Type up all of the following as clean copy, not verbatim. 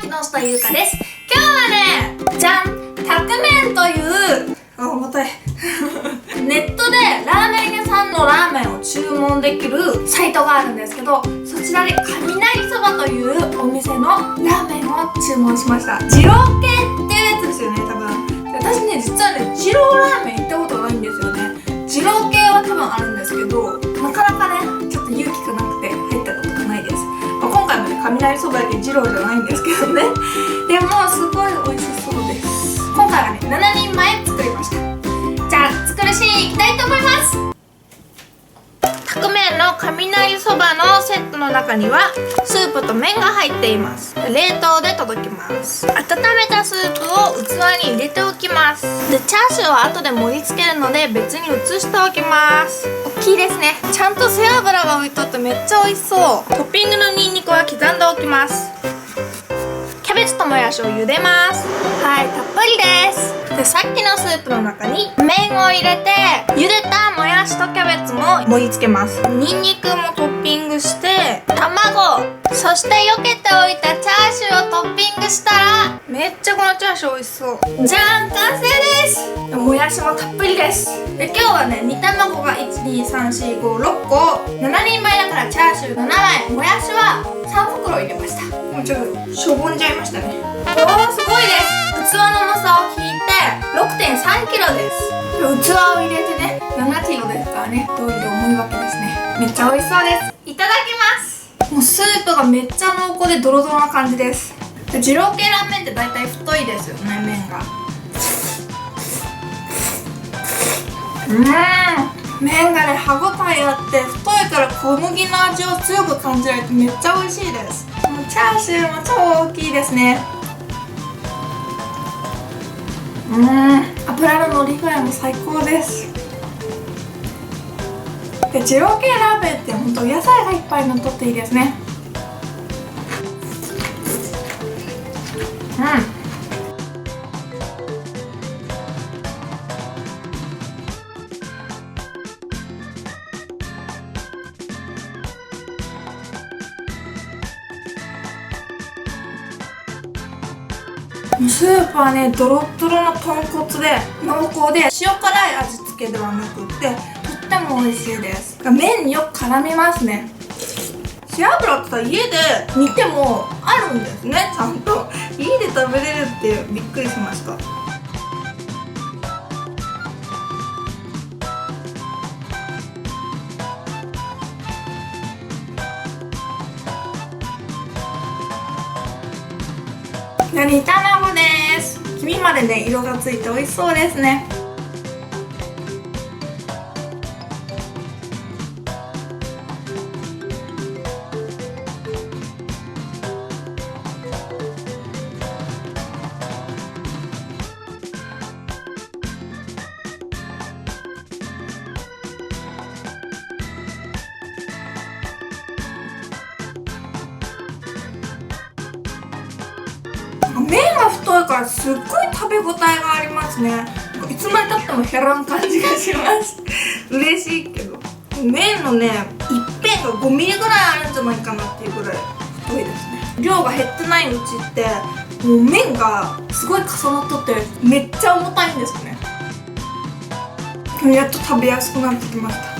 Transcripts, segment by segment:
木下優香です。今日はね、じゃん、タクメンという重たいネットでラーメン屋さんのラーメンを注文できるサイトがあるんですけど、そちらで雷そばというお店のラーメンを注文しました。二郎系っていうやつですよね、多分。私ね、実はね、二郎ラーメン行ったことないんですよね。二郎系は多分あるんですけど、なかなかね、ちょっと勇気がなくて入ったことがないです。今回もね、雷そばだけ二郎じゃないんですけどね。でもすごい美味しそうです。今回はね、7人前作りました。じゃあ作るシーンいきたいと思います。タクメンの雷そばのセットの中にはスープと麺が入っています。冷凍で届きます。温めたスープを器に入れておきます。で、チャーシューは後で盛り付けるので別に移しておきます。大きいですね。ちゃんと背脂が浮いとってめっちゃ美味しそう。トッピングのニンニクは刻んでおきます。キャベツともやしを茹でます。はい、たっぷりです。で、さっきのスープの中に麺を入れて茹でたもやしとキャベツも盛り付けます。ニンニクもトッピングして卵、そして避けておいたチャーシューをトッピングしたらめっちゃこのチャーシュー美味しそう。じゃん、完成です。もやしもたっぷりです。で、今日はね、煮卵が12345 6個、7人前だからチャーシュー7枚、もやしは3袋入れました。もうちょっとしょぼんじゃいましたね。おー、すごいです。器の重さを引いて 6.3 キロです。器を入れてね、7キロですからね、どういう重いわけですね。めっちゃ美味しそうです。いただきます。もうスープがめっちゃ濃厚でドロドロな感じです。で、二郎系ラーメンって大体太いですよね、麺が。麺がね、歯ごたえあって太いから小麦の味を強く感じられてめっちゃ美味しいです。チャーシューも超大きいですね。油の乗り具合も最高です。で、二郎系ラーメンってほんとお野菜がいっぱいのっとっていいですね。スープはね、ドロッドロの豚骨で濃厚で塩辛い味付けではなくってとっても美味しいです。麺によく絡みますね。背脂ってさ、家で煮てもあるんですね、ちゃんと。家で食べれるってびっくりしました。煮卵です。黄身までね、色がついて美味しそうですね。麺が太いからすっごい食べ応えがありますね。いつまでたっても減らん感じがします嬉しいけど、麺のね、一辺が5ミリぐらいあるんじゃないかなっていうぐらい太いですね。量が減ってないうちってもう麺がすごい重なっとってめっちゃ重たいんですね。やっと食べやすくなってきました。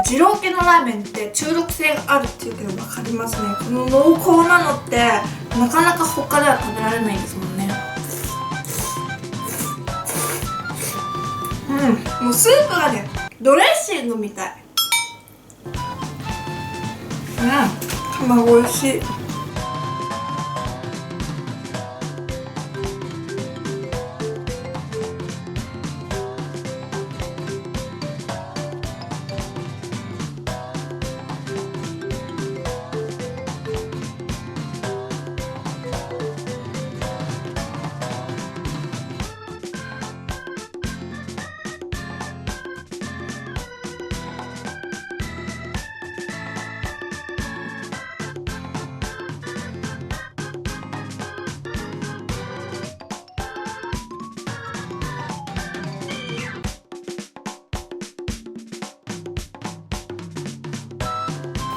二郎系のラーメンって中毒性があるっていうけど分かりますね。この濃厚なのってなかなか他では食べられないですもんね。もうスープがね、ドレッシングみたい。卵美味しい。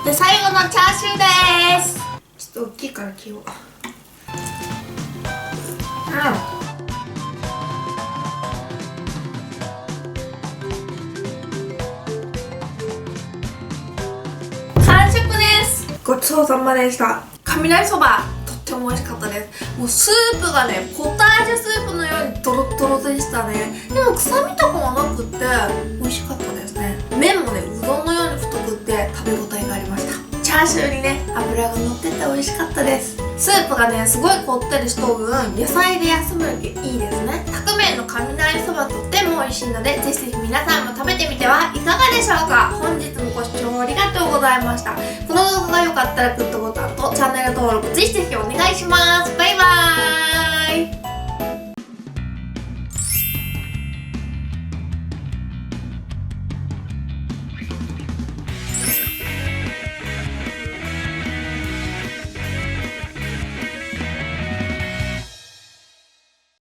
で最後のチャーシューです。ちょっと大きいから切ろう。完食です。ごちそうさまでした。雷そばとっても美味しかったです。もうスープがね、ポタージュスープのようにドロッドロでしたね。でも臭みとかもなくって美味しかったですね。麺もね、うどんのように太くって食べ応えがありました。チャーシューにね、油が乗ってて美味しかったです。スープがね、すごいこってりしとる分、野菜で休むのにいいですね。タクメンの雷そばとっても美味しいので、ぜひぜひ皆さんも食べてみてはいかがでしょうか。本日もご視聴ありがとうございました。この動画が良かったらグッドボタンとチャンネル登録ぜひぜひお願いします。バイバイ。